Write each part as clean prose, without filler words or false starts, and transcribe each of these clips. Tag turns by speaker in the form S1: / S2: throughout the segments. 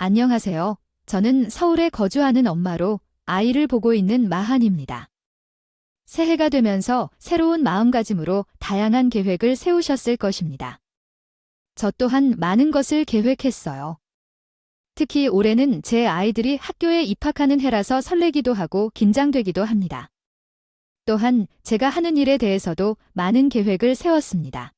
S1: 안녕하세요. 저는 서울에 거주하는 엄마로 아이를 보고 있는 마한입니다. 새해가 되면서 새로운 마음가짐으로 다양한 계획을 세우셨을 것입니다. 저 또한 많은 것을 계획했어요. 특히 올해는 제 아이들이 학교에 입학하는 해라서 설레기도 하고 긴장되기도 합니다. 또한 제가 하는 일에 대해서도 많은 계획을 세웠습니다.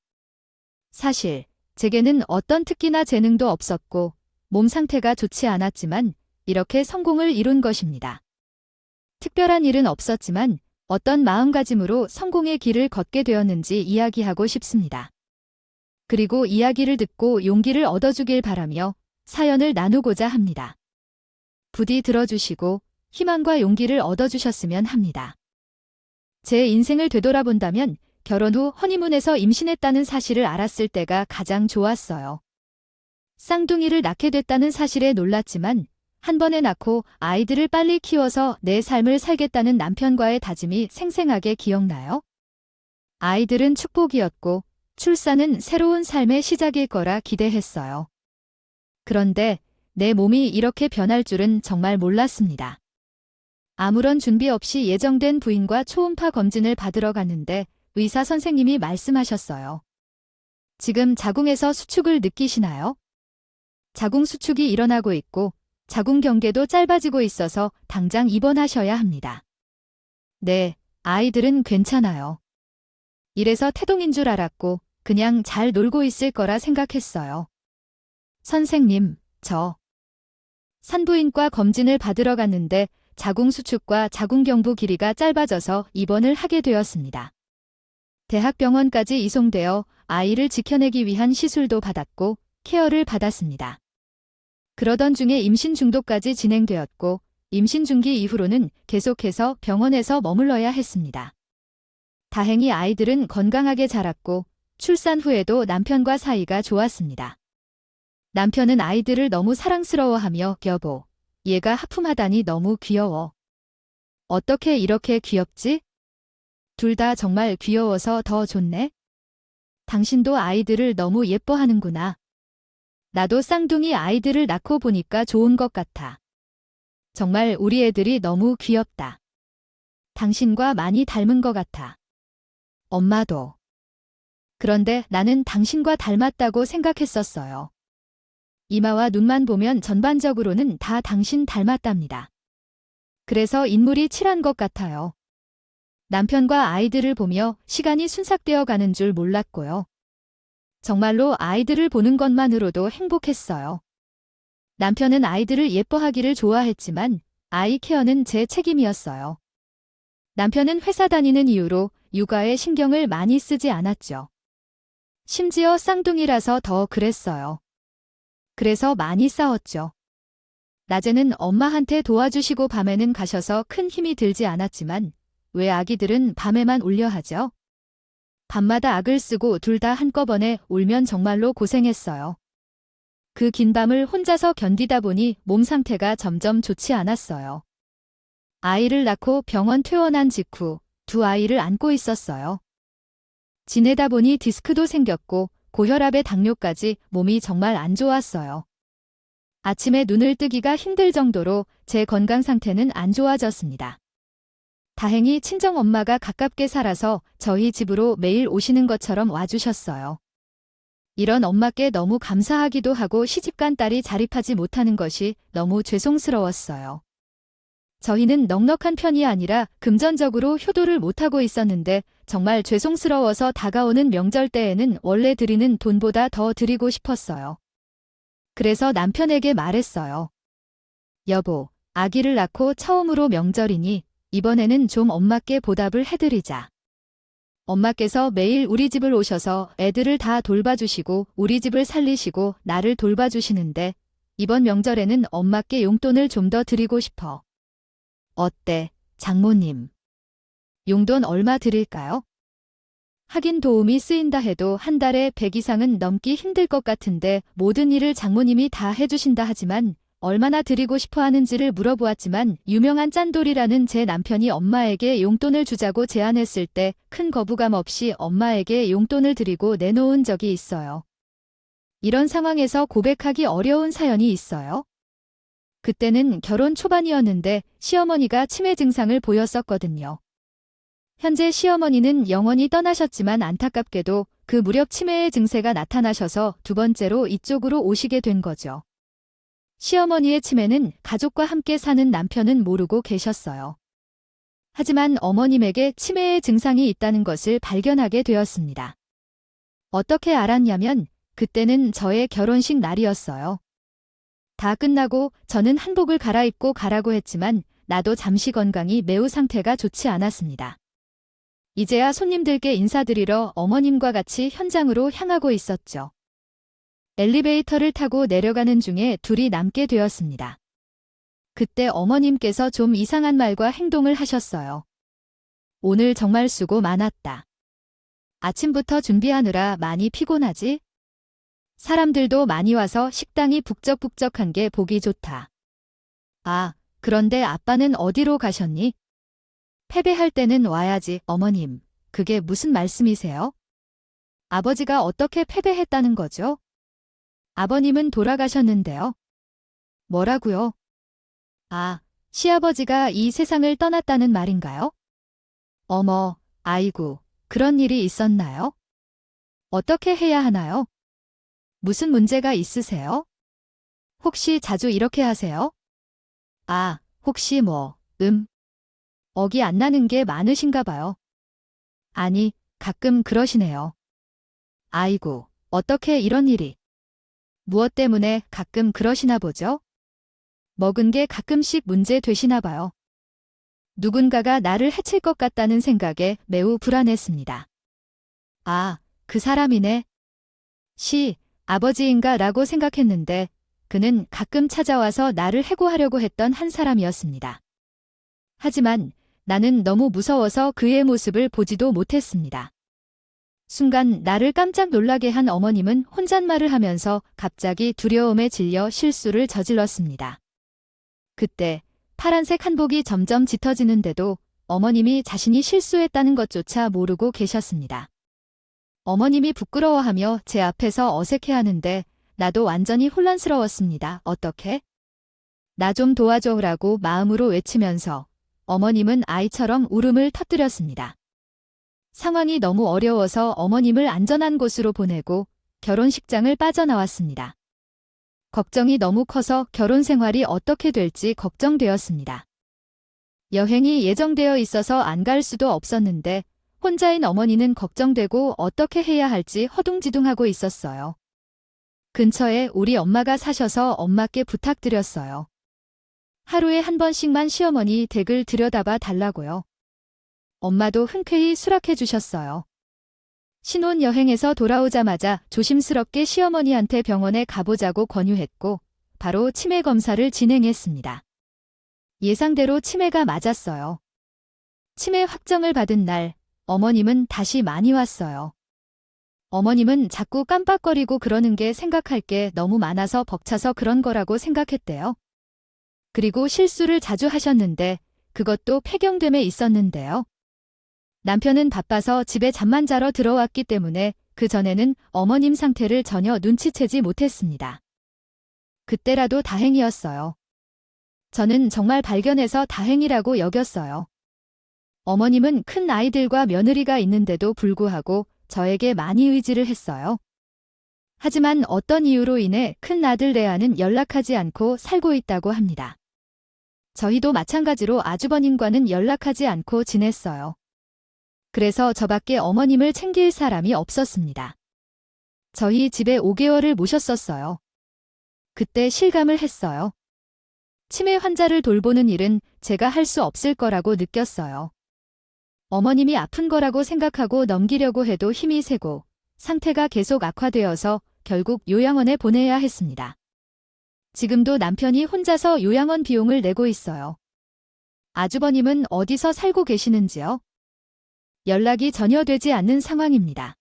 S1: 사실 제게는 어떤 특기나 재능도 없었고 몸 상태가 좋지 않았지만 이렇게 성공을 이룬 것입니다. 특별한 일은 없었지만 어떤 마음가짐으로 성공의 길을 걷게 되었는지 이야기하고 싶습니다. 그리고 이야기를 듣고 용기를 얻어주길 바라며 사연을 나누고자 합니다. 부디 들어주시고 희망과 용기를 얻어주셨으면 합니다. 제 인생을 되돌아본다면 결혼 후 허니문에서 임신했다는 사실을 알았을 때가 가장 좋았어요. 쌍둥이를 낳게 됐다는 사실에 놀랐지만 한 번에 낳고 아이들을 빨리 키워서 내 삶을 살겠다는 남편과의 다짐이 생생하게 기억나요. 아이들은 축복이었고 출산은 새로운 삶의 시작일 거라 기대했어요. 그런데 내 몸이 이렇게 변할 줄은 정말 몰랐습니다. 아무런 준비 없이 예정된 부인과 초음파 검진을 받으러 갔는데 의사 선생님이 말씀하셨어요. 지금 자궁에서 수축을 느끼시나요? 자궁 수축이 일어나고 있고 자궁 경계도 짧아지고 있어서 당장 입원하셔야 합니다. 네, 아이들은 괜찮아요. 이래서 태동인 줄 알았고 그냥 잘 놀고 있을 거라 생각했어요. 선생님, 저 산부인과 검진을 받으러 갔는데 자궁 수축과 자궁경부 길이가 짧아져서 입원을 하게 되었습니다. 대학병원까지 이송되어 아이를 지켜내기 위한 시술도 받았고 케어를 받았습니다. 그러던 중에 임신 중도까지 진행되었고 임신 중기 이후로는 계속해서 병원에서 머물러야 했습니다. 다행히 아이들은 건강하게 자랐고 출산 후에도 남편과 사이가 좋았습니다. 남편은 아이들을 너무 사랑스러워하며 여보, 얘가 하품하다니 너무 귀여워. 어떻게 이렇게 귀엽지? 둘 다 정말 귀여워서 더 좋네. 당신도 아이들을 너무 예뻐하는구나. 나도 쌍둥이 아이들을 낳고 보니까 좋은 것 같아. 정말 우리 애들이 너무 귀엽다. 당신과 많이 닮은 것 같아. 엄마도. 그런데 나는 당신과 닮았다고 생각했었어요. 이마와 눈만 보면 전반적으로는 다 당신 닮았답니다. 그래서 인물이 칠한 것 같아요. 남편과 아이들을 보며 시간이 순삭되어 가는 줄 몰랐고요. 정말로 아이들을 보는 것만으로도 행복했어요. 남편은 아이들을 예뻐하기를 좋아했지만 아이 케어는 제 책임이었어요. 남편은 회사 다니는 이유로 육아에 신경을 많이 쓰지 않았죠. 심지어 쌍둥이라서 더 그랬어요. 그래서 많이 싸웠죠. 낮에는 엄마한테 도와주시고 밤에는 가셔서 큰 힘이 들지 않았지만 왜 아기들은 밤에만 울려 하죠? 밤마다 악을 쓰고 둘 다 한꺼번에 울면 정말로 고생했어요. 그 긴 밤을 혼자서 견디다 보니 몸 상태가 점점 좋지 않았어요. 아이를 낳고 병원 퇴원한 직후 두 아이를 안고 있었어요. 지내다 보니 디스크도 생겼고 고혈압에 당뇨까지 몸이 정말 안 좋았어요. 아침에 눈을 뜨기가 힘들 정도로 제 건강 상태는 안 좋아졌습니다. 다행히 친정엄마가 가깝게 살아서 저희 집으로 매일 오시는 것처럼 와주셨어요. 이런 엄마께 너무 감사하기도 하고 시집간 딸이 자립하지 못하는 것이 너무 죄송스러웠어요. 저희는 넉넉한 편이 아니라 금전적으로 효도를 못하고 있었는데 정말 죄송스러워서 다가오는 명절 때에는 원래 드리는 돈보다 더 드리고 싶었어요. 그래서 남편에게 말했어요. 여보, 아기를 낳고 처음으로 명절이니 이번에는 좀 엄마께 보답을 해드리자. 엄마께서 매일 우리 집을 오셔서 애들을 다 돌봐주시고 우리 집을 살리시고 나를 돌봐주시는데 이번 명절에는 엄마께 용돈을 좀 더 드리고 싶어. 어때, 장모님? 용돈 얼마 드릴까요? 하긴 도움이 쓰인다 해도 한 달에 100 이상은 넘기 힘들 것 같은데 모든 일을 장모님이 다 해주신다 하지만 얼마나 드리고 싶어 하는지를 물어보았지만 유명한 짠돌이라는 제 남편이 엄마에게 용돈을 주자고 제안했을 때 큰 거부감 없이 엄마에게 용돈을 드리고 내놓은 적이 있어요. 이런 상황에서 고백하기 어려운 사연이 있어요. 그때는 결혼 초반이었는데 시어머니가 치매 증상을 보였었거든요. 현재 시어머니는 영원히 떠나셨지만 안타깝게도 그 무렵 치매의 증세가 나타나셔서 두 번째로 이쪽으로 오시게 된 거죠. 시어머니의 치매는 가족과 함께 사는 남편은 모르고 계셨어요. 하지만 어머님에게 치매의 증상이 있다는 것을 발견하게 되었습니다. 어떻게 알았냐면 그때는 저의 결혼식 날이었어요. 다 끝나고 저는 한복을 갈아입고 가라고 했지만 나도 잠시 건강이 매우 상태가 좋지 않았습니다. 이제야 손님들께 인사드리러 어머님과 같이 현장으로 향하고 있었죠. 엘리베이터를 타고 내려가는 중에 둘이 남게 되었습니다. 그때 어머님께서 좀 이상한 말과 행동을 하셨어요. 오늘 정말 수고 많았다. 아침부터 준비하느라 많이 피곤하지? 사람들도 많이 와서 식당이 북적북적한 게 보기 좋다. 아, 그런데 아빠는 어디로 가셨니? 패배할 때는 와야지, 어머님. 그게 무슨 말씀이세요? 아버지가 어떻게 패배했다는 거죠? 아버님은 돌아가셨는데요. 뭐라고요? 아, 시아버지가 이 세상을 떠났다는 말인가요? 어머, 아이고, 그런 일이 있었나요? 어떻게 해야 하나요? 무슨 문제가 있으세요? 혹시 자주 이렇게 하세요? 아, 혹시 억이 안 나는 게 많으신가 봐요. 아니, 가끔 그러시네요. 아이고, 어떻게 이런 일이. 무엇 때문에 가끔 그러시나 보죠? 먹은 게 가끔씩 문제 되시나 봐요. 누군가가 나를 해칠 것 같다는 생각에 매우 불안했습니다. 아, 그 사람이네. 아버지인가 라고 생각했는데 그는 가끔 찾아와서 나를 해고하려고 했던 한 사람이었습니다. 하지만 나는 너무 무서워서 그의 모습을 보지도 못했습니다. 순간 나를 깜짝 놀라게 한 어머님은 혼잣말을 하면서 갑자기 두려움에 질려 실수를 저질렀습니다. 그때 파란색 한복이 점점 짙어지는데도 어머님이 자신이 실수했다는 것조차 모르고 계셨습니다. 어머님이 부끄러워하며 제 앞에서 어색해하는데 나도 완전히 혼란스러웠습니다. 어떻게? 나 좀 도와줘라고 마음으로 외치면서 어머님은 아이처럼 울음을 터뜨렸습니다. 상황이 너무 어려워서 어머님을 안전한 곳으로 보내고 결혼식장을 빠져나왔습니다. 걱정이 너무 커서 결혼 생활이 어떻게 될지 걱정되었습니다. 여행이 예정되어 있어서 안 갈 수도 없었는데 혼자인 어머니는 걱정되고 어떻게 해야 할지 허둥지둥하고 있었어요. 근처에 우리 엄마가 사셔서 엄마께 부탁드렸어요. 하루에 한 번씩만 시어머니 댁을 들여다봐 달라고요. 엄마도 흔쾌히 수락해 주셨어요. 신혼여행에서 돌아오자마자 조심스럽게 시어머니한테 병원에 가보자고 권유했고 바로 치매 검사를 진행했습니다. 예상대로 치매가 맞았어요. 치매 확정을 받은 날 어머님은 다시 많이 왔어요. 어머님은 자꾸 깜빡거리고 그러는 게 생각할 게 너무 많아서 벅차서 그런 거라고 생각했대요. 그리고 실수를 자주 하셨는데 그것도 폐경됨에 있었는데요. 남편은 바빠서 집에 잠만 자러 들어왔기 때문에 그전에는 어머님 상태를 전혀 눈치채지 못했습니다. 그때라도 다행이었어요. 저는 정말 발견해서 다행이라고 여겼어요. 어머님은 큰 아이들과 며느리가 있는데도 불구하고 저에게 많이 의지를 했어요. 하지만 어떤 이유로 인해 큰 아들 레아는 연락하지 않고 살고 있다고 합니다. 저희도 마찬가지로 아주버님과는 연락하지 않고 지냈어요. 그래서 저밖에 어머님을 챙길 사람이 없었습니다. 저희 집에 5개월을 모셨었어요. 그때 실감을 했어요. 치매 환자를 돌보는 일은 제가 할 수 없을 거라고 느꼈어요. 어머님이 아픈 거라고 생각하고 넘기려고 해도 힘이 세고 상태가 계속 악화되어서 결국 요양원에 보내야 했습니다. 지금도 남편이 혼자서 요양원 비용을 내고 있어요. 아주버님은 어디서 살고 계시는지요? 연락이 전혀 되지 않는 상황입니다.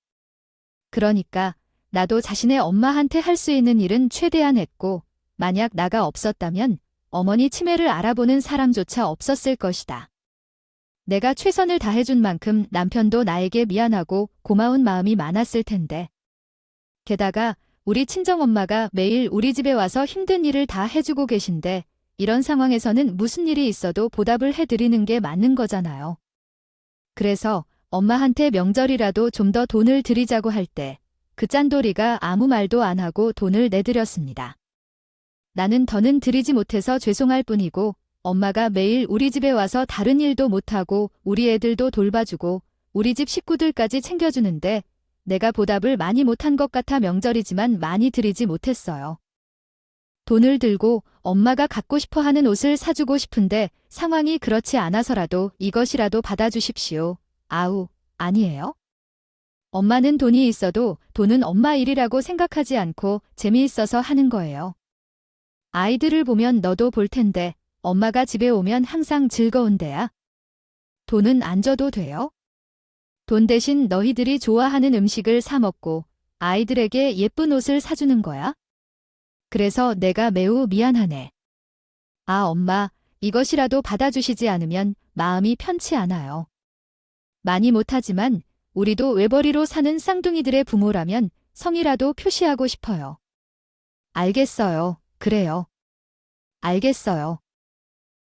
S1: 그러니까 나도 자신의 엄마한테 할 수 있는 일은 최대한 했고 만약 나가 없었다면 어머니 치매를 알아보는 사람조차 없었을 것이다. 내가 최선을 다해준 만큼 남편도 나에게 미안하고 고마운 마음이 많았을 텐데. 게다가 우리 친정엄마가 매일 우리 집에 와서 힘든 일을 다 해주고 계신데 이런 상황에서는 무슨 일이 있어도 보답을 해드리는 게 맞는 거잖아요. 그래서 엄마한테 명절이라도 좀 더 돈을 드리자고 할 때 그 짠돌이가 아무 말도 안 하고 돈을 내드렸습니다. 나는 더는 드리지 못해서 죄송할 뿐이고 엄마가 매일 우리 집에 와서 다른 일도 못하고 우리 애들도 돌봐주고 우리 집 식구들까지 챙겨주는데 내가 보답을 많이 못한 것 같아 명절이지만 많이 드리지 못했어요. 돈을 들고 엄마가 갖고 싶어 하는 옷을 사주고 싶은데 상황이 그렇지 않아서라도 이것이라도 받아주십시오. 아우, 아니에요? 엄마는 돈이 있어도 돈은 엄마 일이라고 생각하지 않고 재미있어서 하는 거예요. 아이들을 보면 너도 볼 텐데 엄마가 집에 오면 항상 즐거운데야. 돈은 안 줘도 돼요? 돈 대신 너희들이 좋아하는 음식을 사 먹고 아이들에게 예쁜 옷을 사주는 거야? 그래서 내가 매우 미안하네. 아, 엄마, 이것이라도 받아주시지 않으면 마음이 편치 않아요. 많이 못하지만 우리도 외벌이로 사는 쌍둥이들의 부모라면 성이라도 표시하고 싶어요. 알겠어요. 그래요. 알겠어요.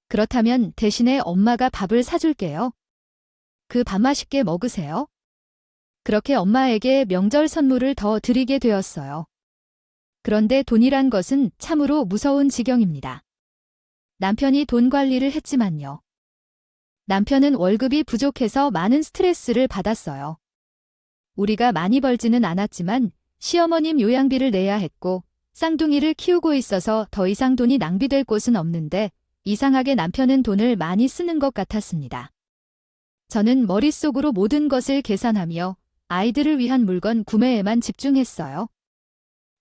S1: 그렇다면 대신에 엄마가 밥을 사줄게요. 그 밥 맛있게 먹으세요. 그렇게 엄마에게 명절 선물을 더 드리게 되었어요. 그런데 돈이란 것은 참으로 무서운 지경입니다. 남편이 돈 관리를 했지만요. 남편은 월급이 부족해서 많은 스트레스를 받았어요. 우리가 많이 벌지는 않았지만 시어머님 요양비를 내야 했고 쌍둥이를 키우고 있어서 더 이상 돈이 낭비될 곳은 없는데 이상하게 남편은 돈을 많이 쓰는 것 같았습니다. 저는 머릿속으로 모든 것을 계산하며 아이들을 위한 물건 구매에만 집중했어요.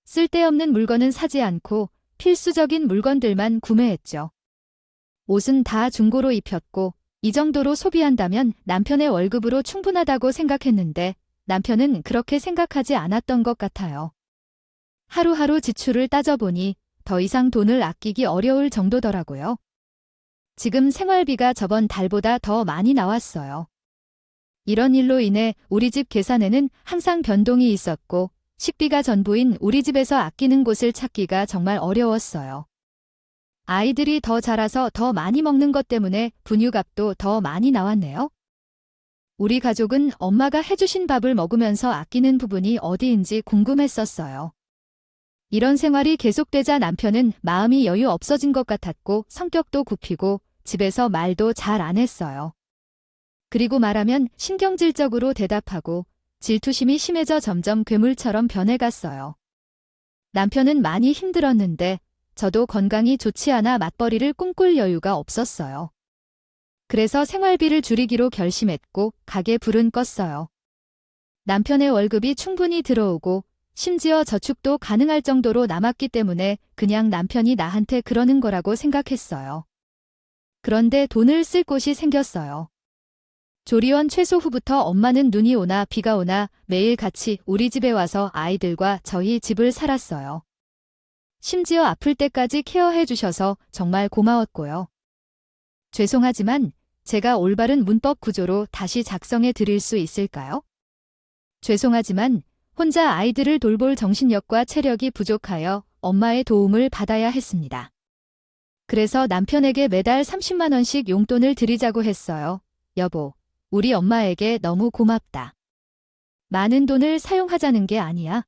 S1: 쓸데없는 물건은 사지 않고 필수적인 물건들만 구매했죠. 옷은 다 중고로 입혔고 이 정도로 소비한다면 남편의 월급으로 충분하다고 생각했는데 남편은 그렇게 생각하지 않았던 것 같아요. 하루하루 지출을 따져보니 더 이상 돈을 아끼기 어려울 정도더라고요. 지금 생활비가 저번 달보다 더 많이 나왔어요. 이런 일로 인해 우리 집 계산에는 항상 변동이 있었고 식비가 전부인 우리 집에서 아끼는 곳을 찾기가 정말 어려웠어요. 아이들이 더 자라서 더 많이 먹는 것 때문에 분유값도 더 많이 나왔네요. 우리 가족은 엄마가 해주신 밥을 먹으면서 아끼는 부분이 어디인지 궁금했었어요. 이런 생활이 계속되자 남편은 마음이 여유 없어진 것 같았고 성격도 굽히고 집에서 말도 잘 안 했어요. 그리고 말하면 신경질적으로 대답하고 질투심이 심해져 점점 괴물처럼 변해갔어요. 남편은 많이 힘들었는데 저도 건강이 좋지 않아 맞벌이를 꿈꿀 여유가 없었어요. 그래서 생활비를 줄이기로 결심했고 가게 불은 껐어요. 남편의 월급이 충분히 들어오고 심지어 저축도 가능할 정도로 남았기 때문에 그냥 남편이 나한테 그러는 거라고 생각했어요. 그런데 돈을 쓸 곳이 생겼어요. 조리원 최소 후부터 엄마는 눈이 오나 비가 오나 매일 같이 우리 집에 와서 아이들과 저희 집을 살았어요. 심지어 아플 때까지 케어해 주셔서 정말 고마웠고요. 죄송하지만 제가 올바른 문법 구조로 다시 작성해 드릴 수 있을까요? 죄송하지만 혼자 아이들을 돌볼 정신력과 체력이 부족하여 엄마의 도움을 받아야 했습니다. 그래서 남편에게 매달 30만 원씩 용돈을 드리자고 했어요. 여보, 우리 엄마에게 너무 고맙다. 많은 돈을 사용하자는 게 아니야.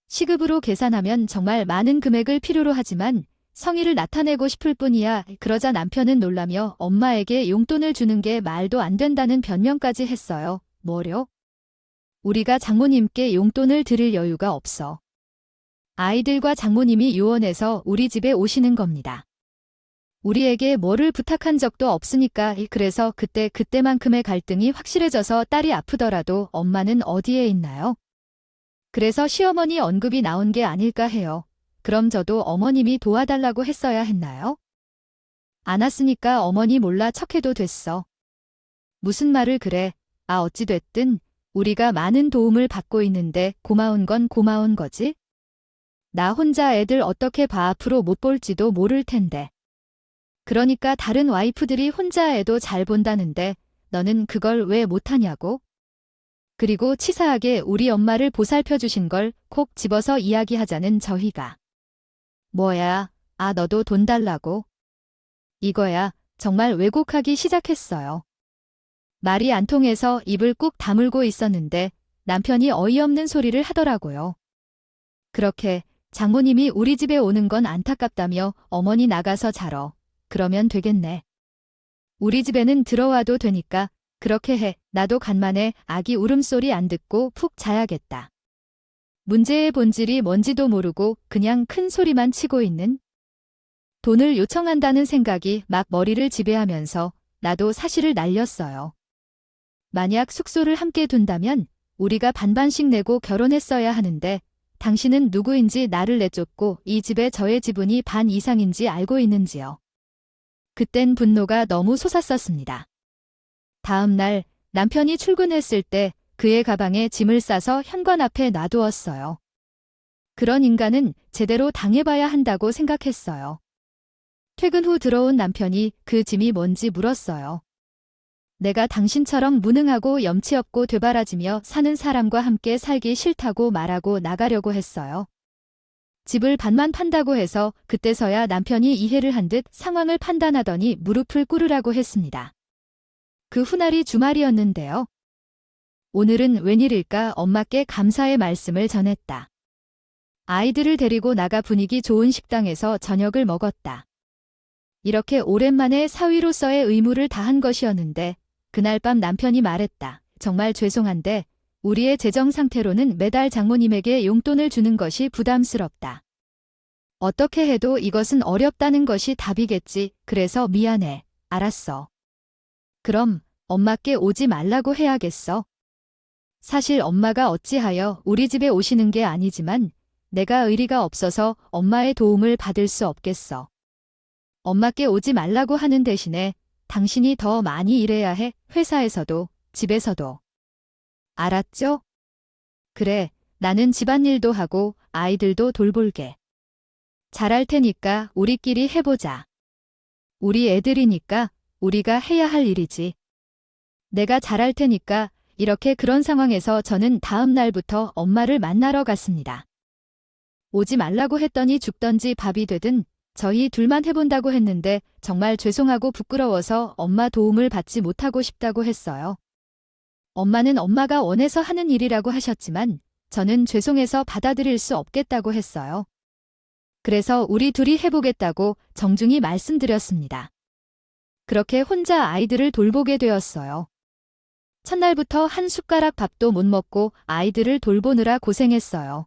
S1: 시급으로 계산하면 정말 많은 금액을 필요로 하지만 성의를 나타내고 싶을 뿐이야. 그러자 남편은 놀라며 엄마에게 용돈을 주는 게 말도 안 된다는 변명까지 했어요. 뭐려? 우리가 장모님께 용돈을 드릴 여유가 없어. 아이들과 장모님이 유언해서 우리 집에 오시는 겁니다. 우리에게 뭐를 부탁한 적도 없으니까. 그래서 그때만큼의 갈등이 확실해져서 딸이 아프더라도 엄마는 어디에 있나요? 그래서 시어머니 언급이 나온 게 아닐까 해요. 그럼 저도 어머님이 도와달라고 했어야 했나요? 안 왔으니까 어머니 몰라 척해도 됐어. 무슨 말을 그래. 아, 어찌됐든 우리가 많은 도움을 받고 있는데 고마운 건 고마운 거지? 나 혼자 애들 어떻게 봐 앞으로 못 볼지도 모를 텐데. 그러니까 다른 와이프들이 혼자 애도 잘 본다는데 너는 그걸 왜 못하냐고? 그리고 치사하게 우리 엄마를 보살펴 주신 걸 콕 집어서 이야기하자는 저희가. 뭐야, 아 너도 돈 달라고? 이거야 정말 왜곡하기 시작했어요. 말이 안 통해서 입을 꾹 다물고 있었는데 남편이 어이없는 소리를 하더라고요. 그렇게 장모님이 우리 집에 오는 건 안타깝다며 어머니 나가서 자러. 그러면 되겠네. 우리 집에는 들어와도 되니까 그렇게 해. 나도 간만에 아기 울음소리 안 듣고 푹 자야겠다. 문제의 본질이 뭔지도 모르고 그냥 큰 소리만 치고 있는. 돈을 요청한다는 생각이 막 머리를 지배하면서 나도 사실을 날렸어요. 만약 숙소를 함께 둔다면 우리가 반반씩 내고 결혼했어야 하는데 당신은 누구인지 나를 내쫓고 이 집에 저의 지분이 반 이상인지 알고 있는지요. 그땐 분노가 너무 솟았었습니다. 다음 날 남편이 출근했을 때 그의 가방에 짐을 싸서 현관 앞에 놔두었어요. 그런 인간은 제대로 당해봐야 한다고 생각했어요. 퇴근 후 들어온 남편이 그 짐이 뭔지 물었어요. 내가 당신처럼 무능하고 염치 없고 되바라지며 사는 사람과 함께 살기 싫다고 말하고 나가려고 했어요. 집을 반만 판다고 해서 그때서야 남편이 이해를 한 듯 상황을 판단하더니 무릎을 꿇으라고 했습니다. 그 훗날이 주말이었는데요. 오늘은 웬일일까 엄마께 감사의 말씀을 전했다. 아이들을 데리고 나가 분위기 좋은 식당에서 저녁을 먹었다. 이렇게 오랜만에 사위로서의 의무를 다한 것이었는데 그날 밤 남편이 말했다. 정말 죄송한데 우리의 재정 상태로는 매달 장모님에게 용돈을 주는 것이 부담스럽다. 어떻게 해도 이것은 어렵다는 것이 답이겠지. 그래서 미안해. 알았어. 그럼 엄마께 오지 말라고 해야겠어. 사실 엄마가 어찌하여 우리 집에 오시는 게 아니지만 내가 의리가 없어서 엄마의 도움을 받을 수 없겠어. 엄마께 오지 말라고 하는 대신에 당신이 더 많이 일해야 해. 회사에서도 집에서도. 알았죠? 그래, 나는 집안일도 하고 아이들도 돌볼게. 잘할 테니까 우리끼리 해보자. 우리 애들이니까 우리가 해야 할 일이지. 내가 잘할 테니까. 이렇게 그런 상황에서 저는 다음 날부터 엄마를 만나러 갔습니다. 오지 말라고 했더니 죽던지 밥이 되든 저희 둘만 해본다고 했는데 정말 죄송하고 부끄러워서 엄마 도움을 받지 못하고 싶다고 했어요. 엄마는 엄마가 원해서 하는 일이라고 하셨지만 저는 죄송해서 받아들일 수 없겠다고 했어요. 그래서 우리 둘이 해보겠다고 정중히 말씀드렸습니다. 그렇게 혼자 아이들을 돌보게 되었어요. 첫날부터 한 숟가락 밥도 못 먹고 아이들을 돌보느라 고생했어요.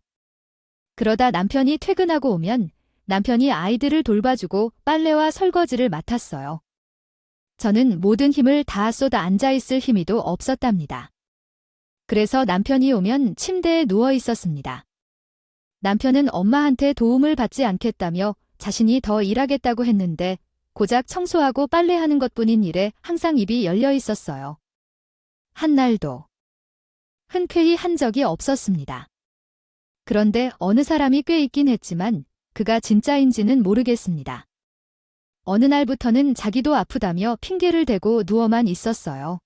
S1: 그러다 남편이 퇴근하고 오면 남편이 아이들을 돌봐주고 빨래와 설거지를 맡았어요. 저는 모든 힘을 다 쏟아 앉아있을 힘이도 없었답니다. 그래서 남편이 오면 침대에 누워 있었습니다. 남편은 엄마한테 도움을 받지 않겠다며 자신이 더 일하겠다고 했는데 고작 청소하고 빨래하는 것뿐인 일에 항상 입이 열려 있었어요. 한 날도 흔쾌히 한 적이 없었습니다. 그런데 어느 사람이 꽤 있긴 했지만 그가 진짜인지는 모르겠습니다. 어느 날부터는 자기도 아프다며 핑계를 대고 누워만 있었어요.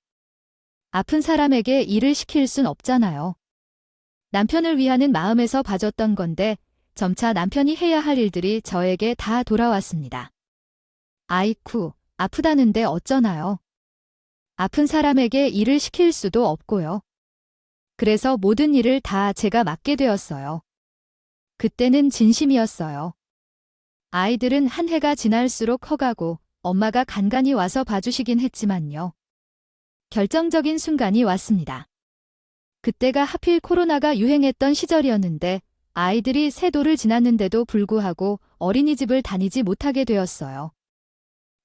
S1: 아픈 사람에게 일을 시킬 순 없잖아요. 남편을 위하는 마음에서 봐줬던 건데 점차 남편이 해야 할 일들이 저에게 다 돌아왔습니다. 아이쿠, 아프다는데 어쩌나요? 아픈 사람에게 일을 시킬 수도 없고요. 그래서 모든 일을 다 제가 맡게 되었어요. 그때는 진심이었어요. 아이들은 한 해가 지날수록 커가고 엄마가 간간히 와서 봐주시긴 했지만요. 결정적인 순간이 왔습니다. 그때가 하필 코로나가 유행했던 시절이었는데 아이들이 세 돌을 지났는데도 불구하고 어린이집을 다니지 못하게 되었어요.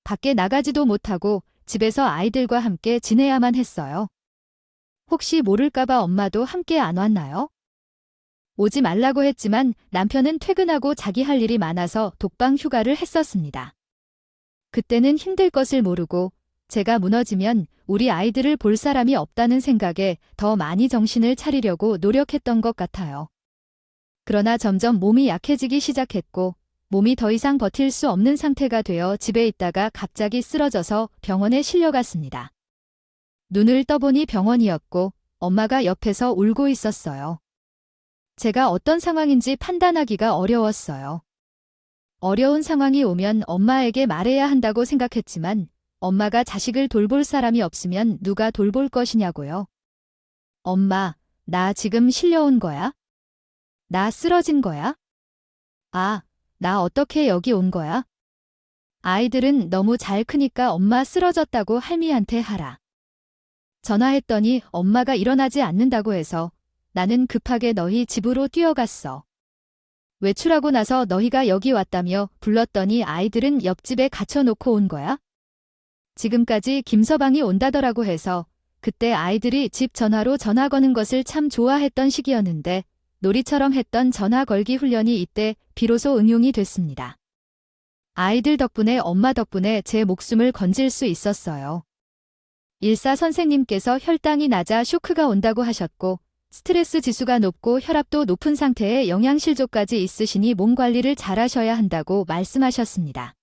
S1: 밖에 나가지도 못하고 집에서 아이들과 함께 지내야만 했어요. 혹시 모를까봐 엄마도 함께 안 왔나요? 오지 말라고 했지만 남편은 퇴근하고 자기 할 일이 많아서 독방 휴가를 했었습니다. 그때는 힘들 것을 모르고 제가 무너지면 우리 아이들을 볼 사람이 없다는 생각에 더 많이 정신을 차리려고 노력했던 것 같아요. 그러나 점점 몸이 약해지기 시작했고 몸이 더 이상 버틸 수 없는 상태가 되어 집에 있다가 갑자기 쓰러져서 병원에 실려갔습니다. 눈을 떠보니 병원이었고 엄마가 옆에서 울고 있었어요. 제가 어떤 상황인지 판단하기가 어려웠어요. 어려운 상황이 오면 엄마에게 말해야 한다고 생각했지만 엄마가 자식을 돌볼 사람이 없으면 누가 돌볼 것이냐고요. 엄마, 나 지금 실려온 거야? 나 쓰러진 거야? 아, 나 어떻게 여기 온 거야? 아이들은 너무 잘 크니까 엄마 쓰러졌다고 할미한테 하라. 전화했더니 엄마가 일어나지 않는다고 해서 나는 급하게 너희 집으로 뛰어갔어. 외출하고 나서 너희가 여기 왔다며 불렀더니 아이들은 옆집에 갇혀놓고 온 거야? 지금까지 김서방이 온다더라고 해서 그때 아이들이 집 전화로 전화 거는 것을 참 좋아했던 시기였는데 놀이처럼 했던 전화 걸기 훈련이 이때 비로소 응용이 됐습니다. 아이들 덕분에 엄마 덕분에 제 목숨을 건질 수 있었어요. 일사 선생님께서 혈당이 낮아 쇼크가 온다고 하셨고 스트레스 지수가 높고 혈압도 높은 상태에 영양실조까지 있으시니 몸 관리를 잘 하셔야 한다고 말씀하셨습니다.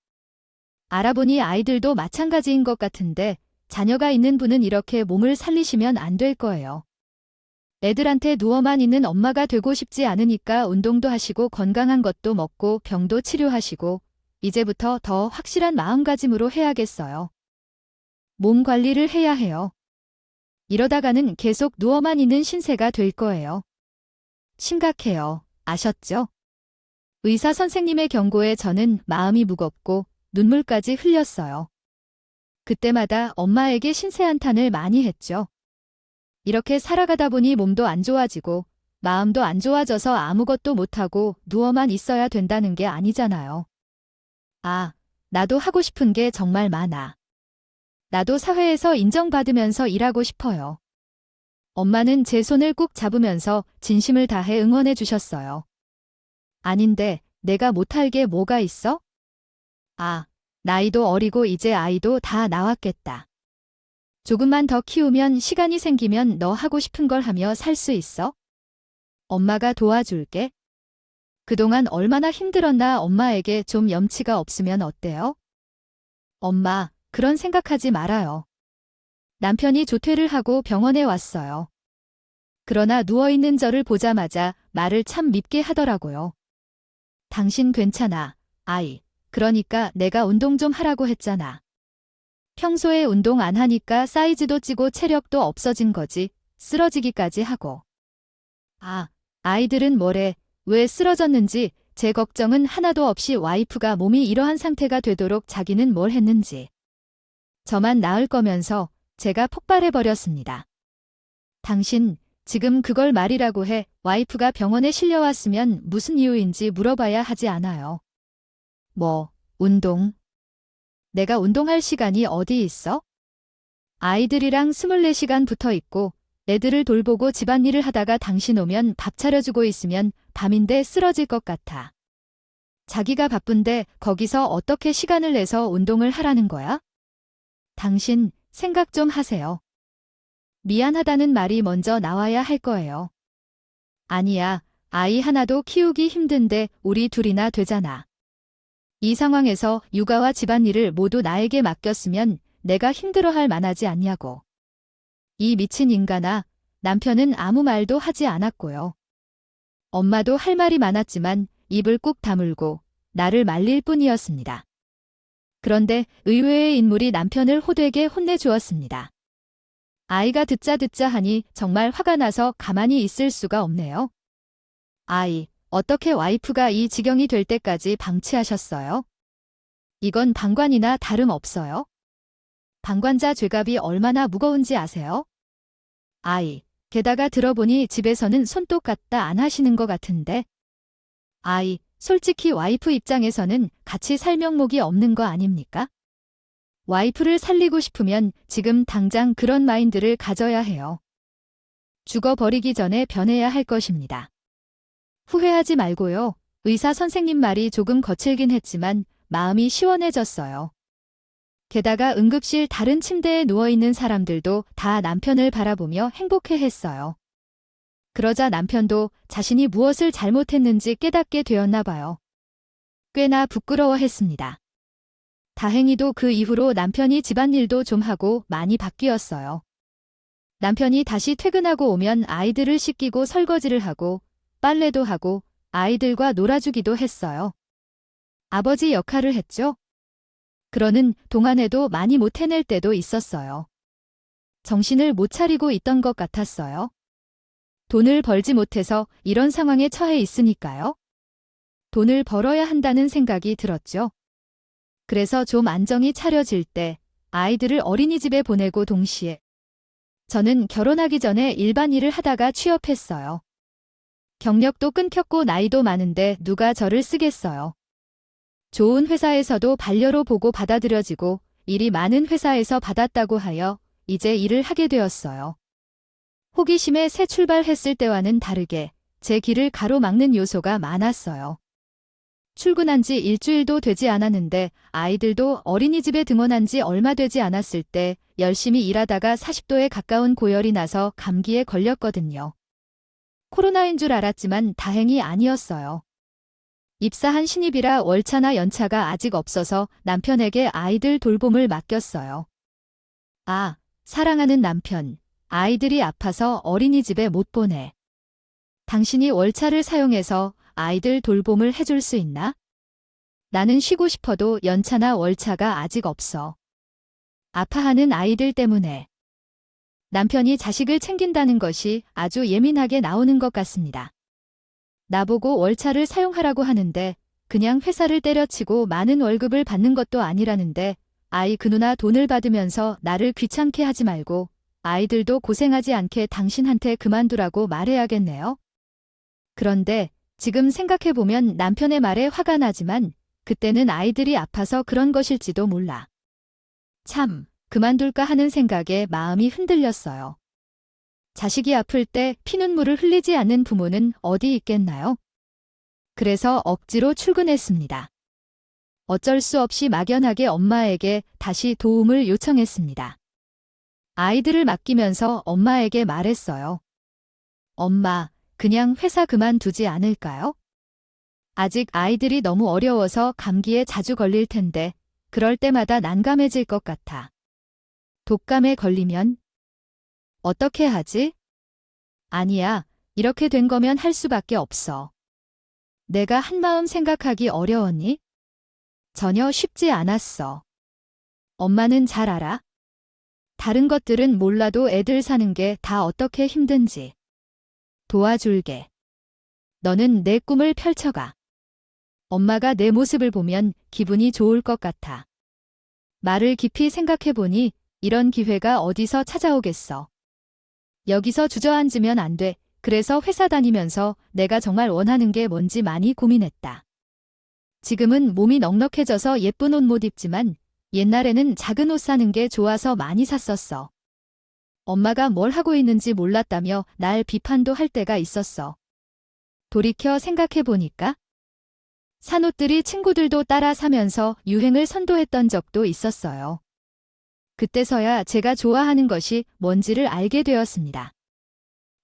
S1: 알아보니 아이들도 마찬가지인 것 같은데 자녀가 있는 분은 이렇게 몸을 살리시면 안 될 거예요. 애들한테 누워만 있는 엄마가 되고 싶지 않으니까 운동도 하시고 건강한 것도 먹고 병도 치료하시고 이제부터 더 확실한 마음가짐으로 해야겠어요. 몸 관리를 해야 해요. 이러다가는 계속 누워만 있는 신세가 될 거예요. 심각해요. 아셨죠? 의사 선생님의 경고에 저는 마음이 무겁고 눈물까지 흘렸어요. 그때마다 엄마에게 신세 한탄을 많이 했죠. 이렇게 살아가다 보니 몸도 안 좋아지고 마음도 안 좋아져서 아무것도 못하고 누워만 있어야 된다는 게 아니잖아요. 아, 나도 하고 싶은 게 정말 많아. 나도 사회에서 인정받으면서 일하고 싶어요. 엄마는 제 손을 꾹 잡으면서 진심을 다해 응원해 주셨어요. 아닌데 내가 못할 게 뭐가 있어? 아, 나이도 어리고 이제 아이도 다 나왔겠다. 조금만 더 키우면 시간이 생기면 너 하고 싶은 걸 하며 살 수 있어? 엄마가 도와줄게. 그동안 얼마나 힘들었나 엄마에게 좀 염치가 없으면 어때요? 엄마, 그런 생각하지 말아요. 남편이 조퇴를 하고 병원에 왔어요. 그러나 누워있는 저를 보자마자 말을 참 밉게 하더라고요. 당신 괜찮아, 아이. 그러니까 내가 운동 좀 하라고 했잖아. 평소에 운동 안 하니까 사이즈도 찌고 체력도 없어진 거지. 쓰러지기까지 하고. 아, 아이들은 뭐래. 왜 쓰러졌는지 제 걱정은 하나도 없이 와이프가 몸이 이러한 상태가 되도록 자기는 뭘 했는지. 저만 나을 거면서 제가 폭발해버렸습니다. 당신 지금 그걸 말이라고 해. 와이프가 병원에 실려왔으면 무슨 이유인지 물어봐야 하지 않아요. 뭐, 운동. 내가 운동할 시간이 어디 있어? 아이들이랑 24시간 붙어 있고 애들을 돌보고 집안일을 하다가 당신 오면 밥 차려주고 있으면 밤인데 쓰러질 것 같아. 자기가 바쁜데 거기서 어떻게 시간을 내서 운동을 하라는 거야? 당신 생각 좀 하세요. 미안하다는 말이 먼저 나와야 할 거예요. 아니야, 아이 하나도 키우기 힘든데 우리 둘이나 되잖아. 이 상황에서 육아와 집안일을 모두 나에게 맡겼으면 내가 힘들어할 만하지 않냐고. 이 미친 인간아, 남편은 아무 말도 하지 않았고요. 엄마도 할 말이 많았지만 입을 꾹 다물고 나를 말릴 뿐이었습니다. 그런데 의외의 인물이 남편을 호되게 혼내주었습니다. 아이가 듣자 하니 정말 화가 나서 가만히 있을 수가 없네요. 아이, 어떻게 와이프가 이 지경이 될 때까지 방치하셨어요? 이건 방관이나 다름없어요. 방관자 죄값이 얼마나 무거운지 아세요? 아이, 게다가 들어보니 집에서는 손톱 갖다 안 하시는 것 같은데. 아이, 솔직히 와이프 입장에서는 같이 살 명목이 없는 거 아닙니까? 와이프를 살리고 싶으면 지금 당장 그런 마인드를 가져야 해요. 죽어버리기 전에 변해야 할 것입니다. 후회하지 말고요. 의사 선생님 말이 조금 거칠긴 했지만 마음이 시원해졌어요. 게다가 응급실 다른 침대에 누워있는 사람들도 다 남편을 바라보며 행복해했어요. 그러자 남편도 자신이 무엇을 잘못했는지 깨닫게 되었나 봐요. 꽤나 부끄러워했습니다. 다행히도 그 이후로 남편이 집안일도 좀 하고 많이 바뀌었어요. 남편이 다시 퇴근하고 오면 아이들을 씻기고 설거지를 하고 빨래도 하고 아이들과 놀아주기도 했어요. 아버지 역할을 했죠. 그러는 동안에도 많이 못 해낼 때도 있었어요. 정신을 못 차리고 있던 것 같았어요. 돈을 벌지 못해서 이런 상황에 처해 있으니까요. 돈을 벌어야 한다는 생각이 들었죠. 그래서 좀 안정이 차려질 때 아이들을 어린이집에 보내고 동시에 저는 결혼하기 전에 일반 일을 하다가 취업했어요. 경력도 끊겼고 나이도 많은데 누가 저를 쓰겠어요. 좋은 회사에서도 반려로 보고 받아들여지고 일이 많은 회사에서 받았다고 하여 이제 일을 하게 되었어요. 호기심에 새 출발했을 때와는 다르게 제 길을 가로막는 요소가 많았어요. 출근한 지 일주일도 되지 않았는데 아이들도 어린이집에 등원한 지 얼마 되지 않았을 때 열심히 일하다가 40도에 가까운 고열이 나서 감기에 걸렸거든요. 코로나인 줄 알았지만 다행히 아니었어요. 입사한 신입이라 월차나 연차가 아직 없어서 남편에게 아이들 돌봄을 맡겼어요. 아, 사랑하는 남편, 아이들이 아파서 어린이집에 못 보내. 당신이 월차를 사용해서 아이들 돌봄을 해줄 수 있나? 나는 쉬고 싶어도 연차나 월차가 아직 없어. 아파하는 아이들 때문에. 남편이 자식을 챙긴다는 것이 아주 예민하게 나오는 것 같습니다. 나보고 월차를 사용하라고 하는데 그냥 회사를 때려치고 많은 월급을 받는 것도 아니라는데 아이 그 누나 돈을 받으면서 나를 귀찮게 하지 말고 아이들도 고생하지 않게 당신한테 그만두라고 말해야겠네요. 그런데 지금 생각해보면 남편의 말에 화가 나지만 그때는 아이들이 아파서 그런 것일지도 몰라. 참, 그만둘까 하는 생각에 마음이 흔들렸어요. 자식이 아플 때 피눈물을 흘리지 않는 부모는 어디 있겠나요? 그래서 억지로 출근했습니다. 어쩔 수 없이 막연하게 엄마에게 다시 도움을 요청했습니다. 아이들을 맡기면서 엄마에게 말했어요. 엄마, 그냥 회사 그만두지 않을까요? 아직 아이들이 너무 어려워서 감기에 자주 걸릴 텐데 그럴 때마다 난감해질 것 같아. 독감에 걸리면 어떻게 하지? 아니야, 이렇게 된 거면 할 수밖에 없어. 내가 한마음 생각하기 어려웠니? 전혀 쉽지 않았어. 엄마는 잘 알아? 다른 것들은 몰라도 애들 사는 게 다 어떻게 힘든지. 도와줄게. 너는 내 꿈을 펼쳐가. 엄마가 내 모습을 보면 기분이 좋을 것 같아. 말을 깊이 생각해보니 이런 기회가 어디서 찾아오겠어. 여기서 주저앉으면 안 돼. 그래서 회사 다니면서 내가 정말 원하는 게 뭔지 많이 고민했다. 지금은 몸이 넉넉해져서 예쁜 옷 못 입지만 옛날에는 작은 옷 사는 게 좋아서 많이 샀었어. 엄마가 뭘 하고 있는지 몰랐다며 날 비판도 할 때가 있었어. 돌이켜 생각해보니까 산 옷들이 친구들도 따라 사면서 유행을 선도했던 적도 있었어요. 그때서야 제가 좋아하는 것이 뭔지를 알게 되었습니다.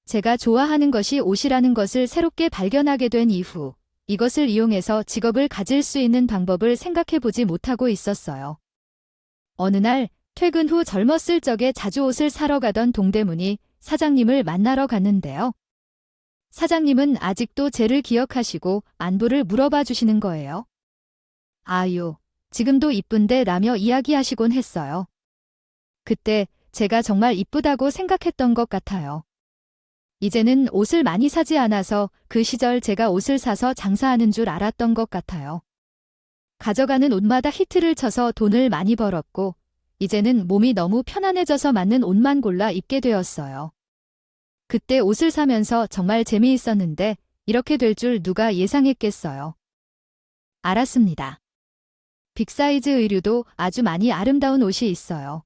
S1: 제가 좋아하는 것이 옷이라는 것을 새롭게 발견하게 된 이후 이것을 이용해서 직업을 가질 수 있는 방법을 생각해보지 못하고 있었어요. 어느 날 퇴근 후 젊었을 적에 자주 옷을 사러 가던 동대문이 사장님을 만나러 갔는데요. 사장님은 아직도 쟤를 기억하시고 안부를 물어봐 주시는 거예요. 아유, 지금도 이쁜데 라며 이야기하시곤 했어요. 그때 제가 정말 이쁘다고 생각했던 것 같아요. 이제는 옷을 많이 사지 않아서 그 시절 제가 옷을 사서 장사하는 줄 알았던 것 같아요. 가져가는 옷마다 히트를 쳐서 돈을 많이 벌었고 이제는 몸이 너무 편안해져서 맞는 옷만 골라 입게 되었어요. 그때 옷을 사면서 정말 재미있었는데 이렇게 될 줄 누가 예상했겠어요. 알았습니다. 빅사이즈 의류도 아주 많이 아름다운 옷이 있어요.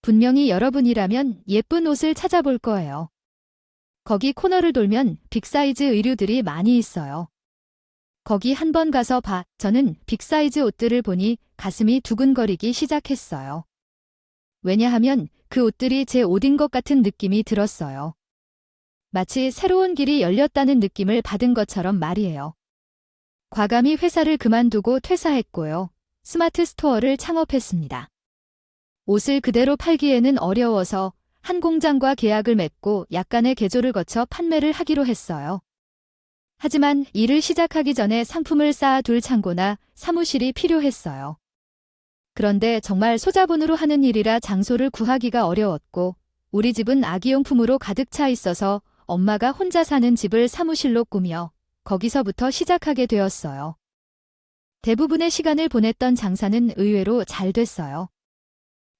S1: 분명히 여러분이라면 예쁜 옷을 찾아볼 거예요. 거기 코너를 돌면 빅사이즈 의류들이 많이 있어요. 거기 한번 가서 봐. 저는 빅사이즈 옷들을 보니 가슴이 두근거리기 시작했어요. 왜냐하면 그 옷들이 제 옷인 것 같은 느낌이 들었어요. 마치 새로운 길이 열렸다는 느낌을 받은 것처럼 말이에요. 과감히 회사를 그만두고 퇴사했고요. 스마트 스토어를 창업했습니다. 옷을 그대로 팔기에는 어려워서 한 공장과 계약을 맺고 약간의 개조를 거쳐 판매를 하기로 했어요. 하지만 일을 시작하기 전에 상품을 쌓아둘 창고나 사무실이 필요했어요. 그런데 정말 소자본으로 하는 일이라 장소를 구하기가 어려웠고 우리 집은 아기용품으로 가득 차 있어서 엄마가 혼자 사는 집을 사무실로 꾸며 거기서부터 시작하게 되었어요. 대부분의 시간을 보냈던 장사는 의외로 잘 됐어요.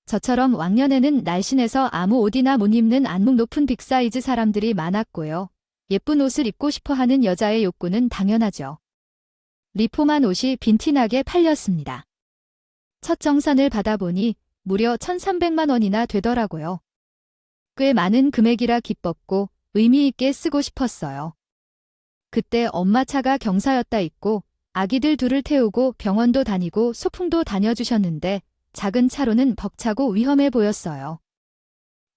S1: 저처럼 왕년에는 날씬해서 아무 옷이나 못 입는 안목 높은 빅사이즈 사람들이 많았고요. 예쁜 옷을 입고 싶어하는 여자의 욕구는 당연하죠. 리폼한 옷이 빈티나게 팔렸습니다. 첫 정산을 받아보니 무려 1,300만 원이나 되더라고요. 꽤 많은 금액이라 기뻤고 의미 있게 쓰고 싶었어요. 그때 엄마 차가 경사였다 있고 아기들 둘을 태우고 병원도 다니고 소풍도 다녀주셨는데 작은 차로는 벅차고 위험해 보였어요.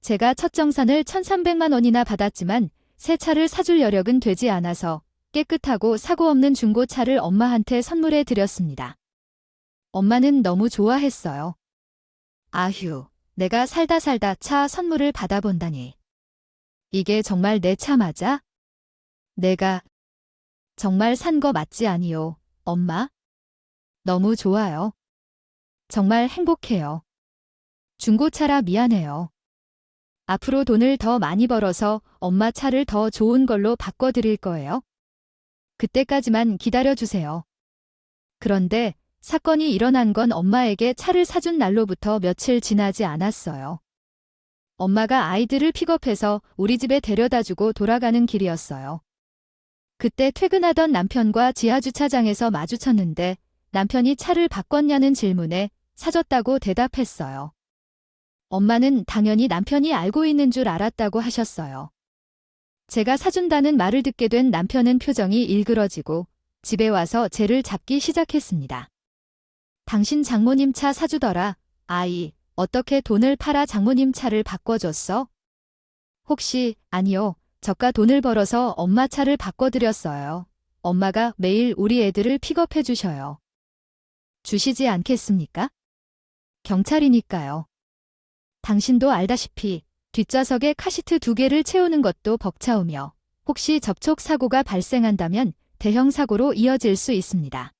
S1: 제가 첫 정산을 1,300만 원이나 받았지만 새 차를 사줄 여력은 되지 않아서 깨끗하고 사고 없는 중고차를 엄마한테 선물해 드렸습니다. 엄마는 너무 좋아했어요. 아휴, 내가 살다 차 선물을 받아본다니. 이게 정말 내 차 맞아? 내가 정말 산 거 맞지 아니요, 엄마? 너무 좋아요. 정말 행복해요. 중고차라 미안해요. 앞으로 돈을 더 많이 벌어서 엄마 차를 더 좋은 걸로 바꿔드릴 거예요. 그때까지만 기다려주세요. 그런데 사건이 일어난 건 엄마에게 차를 사준 날로부터 며칠 지나지 않았어요. 엄마가 아이들을 픽업해서 우리 집에 데려다주고 돌아가는 길이었어요. 그때 퇴근하던 남편과 지하주차장에서 마주쳤는데 남편이 차를 바꿨냐는 질문에 사줬다고 대답했어요. 엄마는 당연히 남편이 알고 있는 줄 알았다고 하셨어요. 제가 사준다는 말을 듣게 된 남편은 표정이 일그러지고 집에 와서 쟤를 잡기 시작했습니다. 당신 장모님 차 사주더라. 아이, 어떻게 돈을 팔아 장모님 차를 바꿔줬어? 혹시, 아니요. 저가 돈을 벌어서 엄마 차를 바꿔드렸어요. 엄마가 매일 우리 애들을 픽업해 주셔요. 주시지 않겠습니까? 경찰이니까요. 당신도 알다시피 뒷좌석에 카시트 2개를 채우는 것도 벅차오며 혹시 접촉 사고가 발생한다면 대형 사고로 이어질 수 있습니다.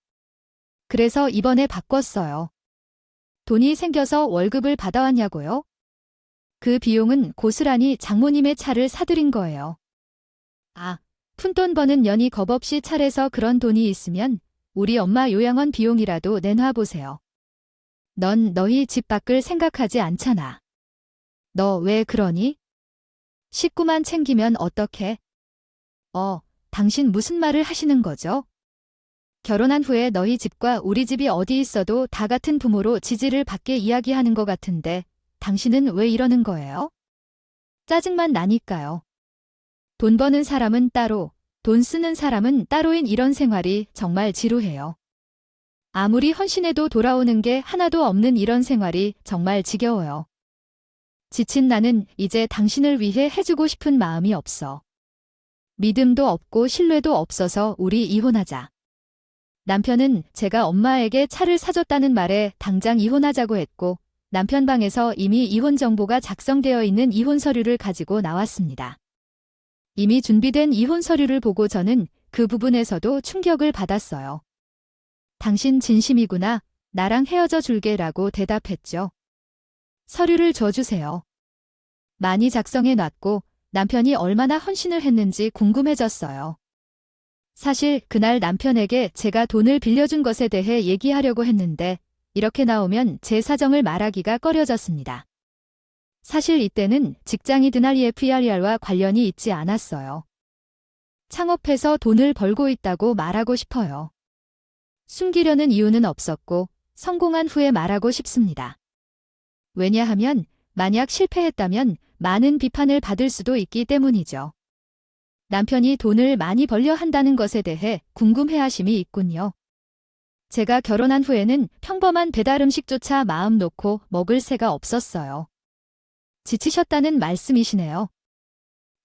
S1: 그래서 이번에 바꿨어요. 돈이 생겨서 월급을 받아왔냐고요? 그 비용은 고스란히 장모님의 차를 사드린 거예요. 아, 푼돈 버는 년이 겁없이 차래서 그런 돈이 있으면 우리 엄마 요양원 비용이라도 내놔보세요. 넌 너희 집 밖을 생각하지 않잖아. 너 왜 그러니? 식구만 챙기면 어떡해? 당신 무슨 말을 하시는 거죠? 결혼한 후에 너희 집과 우리 집이 어디 있어도 다 같은 부모로 지지를 받게 이야기하는 것 같은데 당신은 왜 이러는 거예요? 짜증만 나니까요. 돈 버는 사람은 따로, 돈 쓰는 사람은 따로인 이런 생활이 정말 지루해요. 아무리 헌신해도 돌아오는 게 하나도 없는 이런 생활이 정말 지겨워요. 지친 나는 이제 당신을 위해 해주고 싶은 마음이 없어. 믿음도 없고 신뢰도 없어서 우리 이혼하자. 남편은 제가 엄마에게 차를 사줬다는 말에 당장 이혼하자고 했고 남편 방에서 이미 이혼 정보가 작성되어 있는 이혼 서류를 가지고 나왔습니다. 이미 준비된 이혼 서류를 보고 저는 그 부분에서도 충격을 받았어요. 당신 진심이구나. 나랑 헤어져 줄게라고 대답했죠. 서류를 줘주세요. 많이 작성해 놨고 남편이 얼마나 헌신을 했는지 궁금해졌어요. 사실 그날 남편에게 제가 돈을 빌려준 것에 대해 얘기하려고 했는데 이렇게 나오면 제 사정을 말하기가 꺼려졌습니다. 사실 이때는 직장이든 IFRR과 관련이 있지 않았어요. 창업해서 돈을 벌고 있다고 말하고 싶어요. 숨기려는 이유는 없었고 성공한 후에 말하고 싶습니다. 왜냐하면 만약 실패했다면 많은 비판을 받을 수도 있기 때문이죠. 남편이 돈을 많이 벌려 한다는 것에 대해 궁금해하심이 있군요. 제가 결혼한 후에는 평범한 배달 음식조차 마음 놓고 먹을 새가 없었어요. 지치셨다는 말씀이시네요.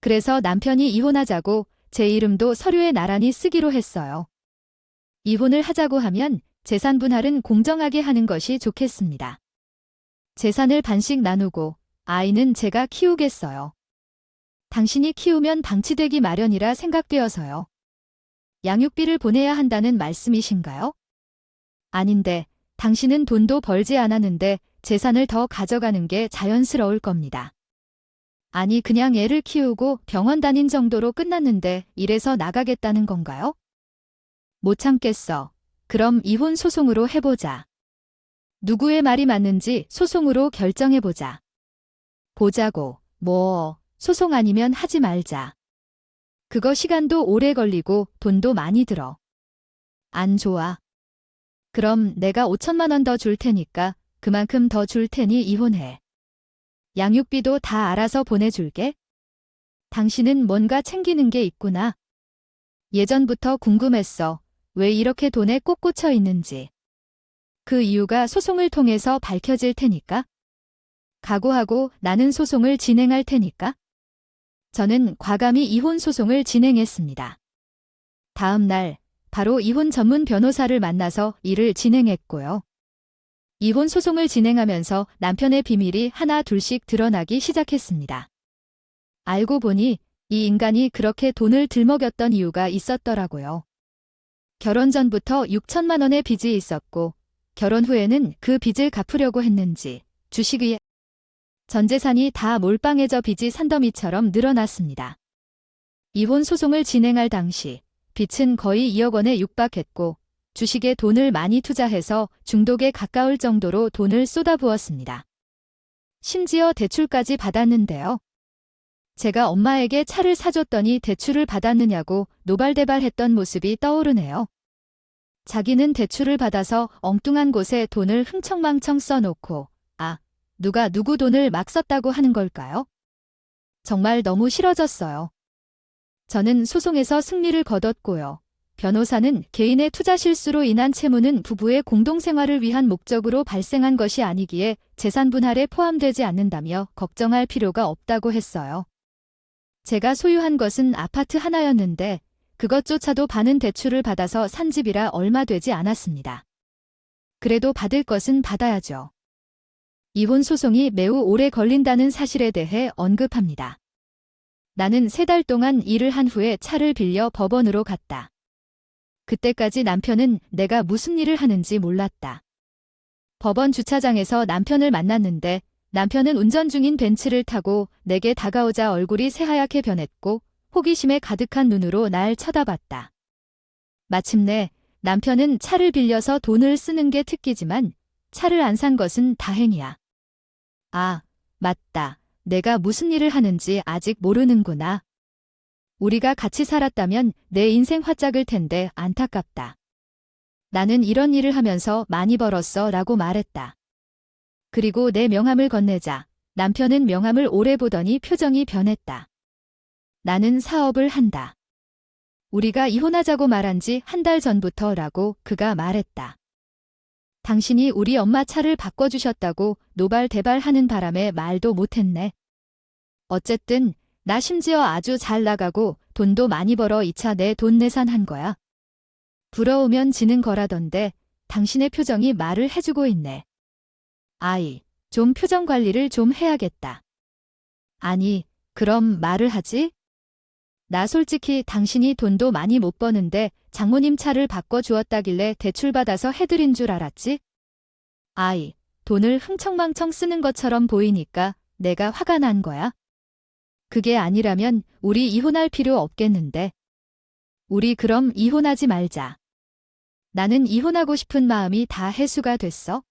S1: 그래서 남편이 이혼하자고 제 이름도 서류에 나란히 쓰기로 했어요. 이혼을 하자고 하면 재산 분할은 공정하게 하는 것이 좋겠습니다. 재산을 반씩 나누고 아이는 제가 키우겠어요. 당신이 키우면 방치되기 마련이라 생각되어서요. 양육비를 보내야 한다는 말씀이신가요? 아닌데, 당신은 돈도 벌지 않았는데 재산을 더 가져가는 게 자연스러울 겁니다. 아니, 그냥 애를 키우고 병원 다닌 정도로 끝났는데 이래서 나가겠다는 건가요? 못 참겠어. 그럼 이혼 소송으로 해보자. 누구의 말이 맞는지 소송으로 결정해보자. 보자고. 뭐, 소송 아니면 하지 말자. 그거 시간도 오래 걸리고 돈도 많이 들어. 안 좋아. 그럼 내가 5천만 원 더 줄 테니까 그만큼 더 줄 테니 이혼해. 양육비도 다 알아서 보내줄게. 당신은 뭔가 챙기는 게 있구나. 예전부터 궁금했어. 왜 이렇게 돈에 꼭 꽂혀 있는지. 그 이유가 소송을 통해서 밝혀질 테니까. 각오하고 나는 소송을 진행할 테니까. 저는 과감히 이혼 소송을 진행했습니다. 다음 날 바로 이혼 전문 변호사를 만나서 일을 진행했고요. 이혼 소송을 진행하면서 남편의 비밀이 하나 둘씩 드러나기 시작했습니다. 알고 보니 이 인간이 그렇게 돈을 들먹였던 이유가 있었더라고요. 결혼 전부터 6천만 원의 빚이 있었고 결혼 후에는 그 빚을 갚으려고 했는지 주식의 전 재산이 다 몰빵해져 빚이 산더미처럼 늘어났습니다. 이혼 소송을 진행할 당시 빚은 거의 2억 원에 육박했고 주식에 돈을 많이 투자해서 중독에 가까울 정도로 돈을 쏟아부었습니다. 심지어 대출까지 받았는데요. 제가 엄마에게 차를 사줬더니 대출을 받았느냐고 노발대발했던 모습이 떠오르네요. 자기는 대출을 받아서 엉뚱한 곳에 돈을 흥청망청 써놓고 누가 누구 돈을 막 썼다고 하는 걸까요? 정말 너무 싫어졌어요. 저는 소송에서 승리를 거뒀고요. 변호사는 개인의 투자 실수로 인한 채무는 부부의 공동생활을 위한 목적으로 발생한 것이 아니기에 재산 분할에 포함되지 않는다며 걱정할 필요가 없다고 했어요. 제가 소유한 것은 아파트 하나였는데 그것조차도 반은 대출을 받아서 산 집이라 얼마 되지 않았습니다. 그래도 받을 것은 받아야죠. 이혼 소송이 매우 오래 걸린다는 사실에 대해 언급합니다. 나는 3달 동안 일을 한 후에 차를 빌려 법원으로 갔다. 그때까지 남편은 내가 무슨 일을 하는지 몰랐다. 법원 주차장에서 남편을 만났는데 남편은 운전 중인 벤츠를 타고 내게 다가오자 얼굴이 새하얗게 변했고 호기심에 가득한 눈으로 날 쳐다봤다. 마침내 남편은 차를 빌려서 돈을 쓰는 게 특기지만 차를 안 산 것은 다행이야. 맞다. 내가 무슨 일을 하는지 아직 모르는구나. 우리가 같이 살았다면 내 인생 화짝을 텐데 안타깝다. 나는 이런 일을 하면서 많이 벌었어 라고 말했다. 그리고 내 명함을 건네자 남편은 명함을 오래 보더니 표정이 변했다. 나는 사업을 한다. 우리가 이혼하자고 말한 지 1달 전부터라고 그가 말했다. 당신이 우리 엄마 차를 바꿔주셨다고 노발대발하는 바람에 말도 못했네. 어쨌든 나 심지어 아주 잘 나가고 돈도 많이 벌어 이 차 내 돈 내산한 거야. 부러우면 지는 거라던데 당신의 표정이 말을 해주고 있네. 좀 표정 관리를 좀 해야겠다. 아니, 그럼 말을 하지? 나 솔직히 당신이 돈도 많이 못 버는데 장모님 차를 바꿔주었다길래 대출받아서 해드린 줄 알았지? 돈을 흥청망청 쓰는 것처럼 보이니까 내가 화가 난 거야. 그게 아니라면 우리 이혼할 필요 없겠는데. 우리 그럼 이혼하지 말자. 나는 이혼하고 싶은 마음이 다 해소가 됐어.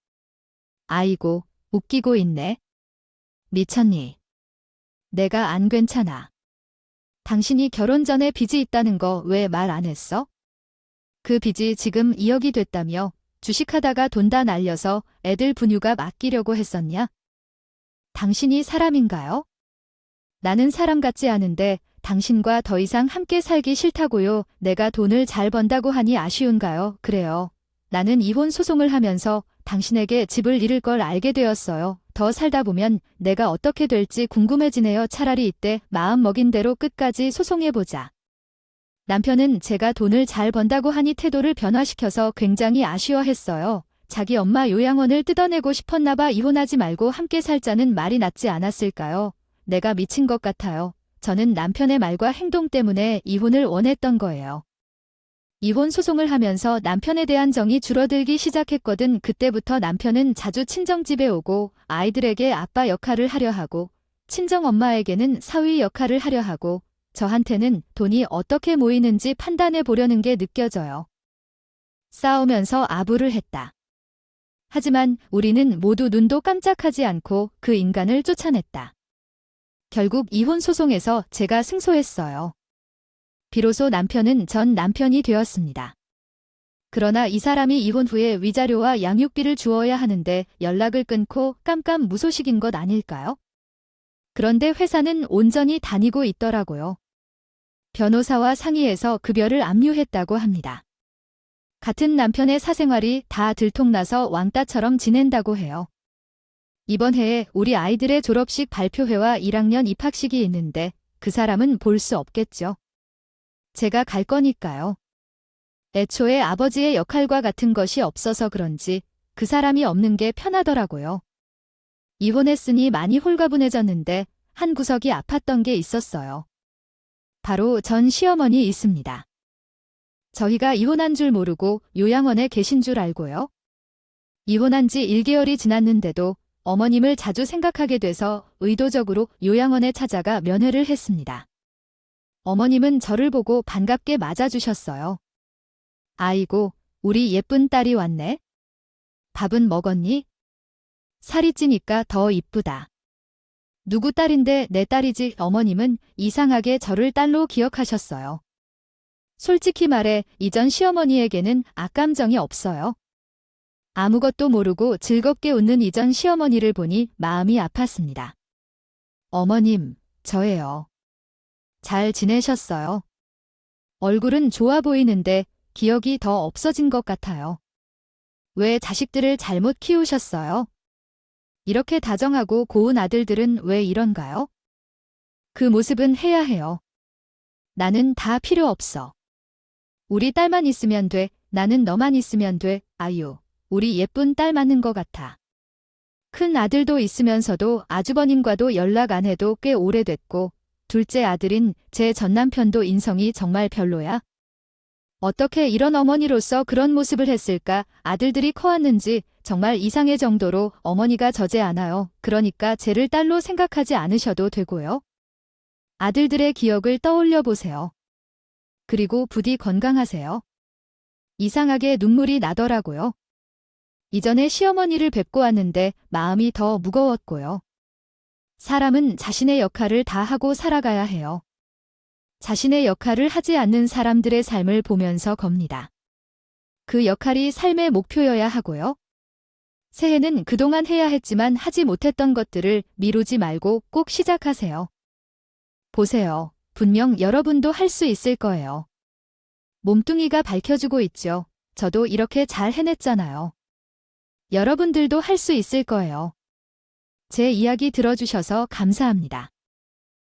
S1: 아이고, 웃기고 있네. 미쳤니? 내가 안 괜찮아. 당신이 결혼 전에 빚이 있다는 거 왜 말 안 했어? 그 빚이 지금 2억이 됐다며 주식하다가 돈 다 날려서 애들 분유값 아끼려고 했었냐? 당신이 사람인가요? 나는 사람 같지 않은데 당신과 더 이상 함께 살기 싫다고요. 내가 돈을 잘 번다고 하니 아쉬운가요? 그래요. 나는 이혼 소송을 하면서 당신에게 집을 잃을 걸 알게 되었어요. 더 살다 보면 내가 어떻게 될지 궁금해지네요. 차라리 이때 마음 먹인 대로 끝까지 소송해보자. 남편은 제가 돈을 잘 번다고 하니 태도를 변화시켜서 굉장히 아쉬워했어요. 자기 엄마 요양원을 뜯어내고 싶었나 봐. 이혼하지 말고 함께 살자는 말이 낫지 않았을까요? 내가 미친 것 같아요. 저는 남편의 말과 행동 때문에 이혼을 원했던 거예요. 이혼 소송을 하면서 남편에 대한 정이 줄어들기 시작했거든. 그때부터 남편은 자주 친정집에 오고 아이들에게 아빠 역할을 하려 하고 친정 엄마에게는 사위 역할을 하려 하고 저한테는 돈이 어떻게 모이는지 판단해 보려는 게 느껴져요. 싸우면서 아부를 했다. 하지만 우리는 모두 눈도 깜짝하지 않고 그 인간을 쫓아냈다. 결국 이혼 소송에서 제가 승소했어요. 비로소 남편은 전 남편이 되었습니다. 그러나 이 사람이 이혼 후에 위자료와 양육비를 주어야 하는데 연락을 끊고 깜깜무소식인 것 아닐까요? 그런데 회사는 온전히 다니고 있더라고요. 변호사와 상의해서 급여를 압류했다고 합니다. 같은 남편의 사생활이 다 들통나서 왕따처럼 지낸다고 해요. 이번 해에 우리 아이들의 졸업식 발표회와 1학년 입학식이 있는데 그 사람은 볼 수 없겠죠. 제가 갈 거니까요. 애초에 아버지의 역할과 같은 것이 없어서 그런지 그 사람이 없는 게 편하더라고요. 이혼했으니 많이 홀가분해졌는데 한 구석이 아팠던 게 있었어요. 바로 전 시어머니 있습니다. 저희가 이혼한 줄 모르고 요양원에 계신 줄 알고요. 이혼한 지 1개월이 지났는데도 어머님을 자주 생각하게 돼서 의도적으로 요양원에 찾아가 면회를 했습니다. 어머님은 저를 보고 반갑게 맞아주셨어요. 아이고, 우리 예쁜 딸이 왔네. 밥은 먹었니? 살이 찌니까 더 이쁘다. 누구 딸인데 내 딸이지. 어머님은 이상하게 저를 딸로 기억하셨어요. 솔직히 말해 이전 시어머니에게는 악감정이 없어요. 아무것도 모르고 즐겁게 웃는 이전 시어머니를 보니 마음이 아팠습니다. 어머님, 저예요. 잘 지내셨어요? 얼굴은 좋아 보이는데 기억이 더 없어진 것 같아요. 왜 자식들을 잘못 키우셨어요? 이렇게 다정하고 고운 아들들은 왜 이런가요? 그 모습은 해야 해요. 나는 다 필요 없어. 우리 딸만 있으면 돼. 나는 너만 있으면 돼. 아유, 우리 예쁜 딸 맞는 것 같아. 큰 아들도 있으면서도 아주버님과도 연락 안 해도 꽤 오래됐고 둘째 아들인 제 전남편도 인성이 정말 별로야. 어떻게 이런 어머니로서 그런 모습을 했을까? 아들들이 커왔는지 정말 이상해 정도로 어머니가 저제 않아요. 그러니까 쟤를 딸로 생각하지 않으셔도 되고요. 아들들의 기억을 떠올려 보세요. 그리고 부디 건강하세요. 이상하게 눈물이 나더라고요. 이전에 시어머니를 뵙고 왔는데 마음이 더 무거웠고요. 사람은 자신의 역할을 다 하고 살아가야 해요. 자신의 역할을 하지 않는 사람들의 삶을 보면서 겁니다. 그 역할이 삶의 목표여야 하고요. 새해는 그동안 해야 했지만 하지 못했던 것들을 미루지 말고 꼭 시작하세요. 보세요. 분명 여러분도 할 수 있을 거예요. 몸뚱이가 밝혀주고 있죠. 저도 이렇게 잘 해냈잖아요. 여러분들도 할 수 있을 거예요. 제 이야기 들어주셔서 감사합니다.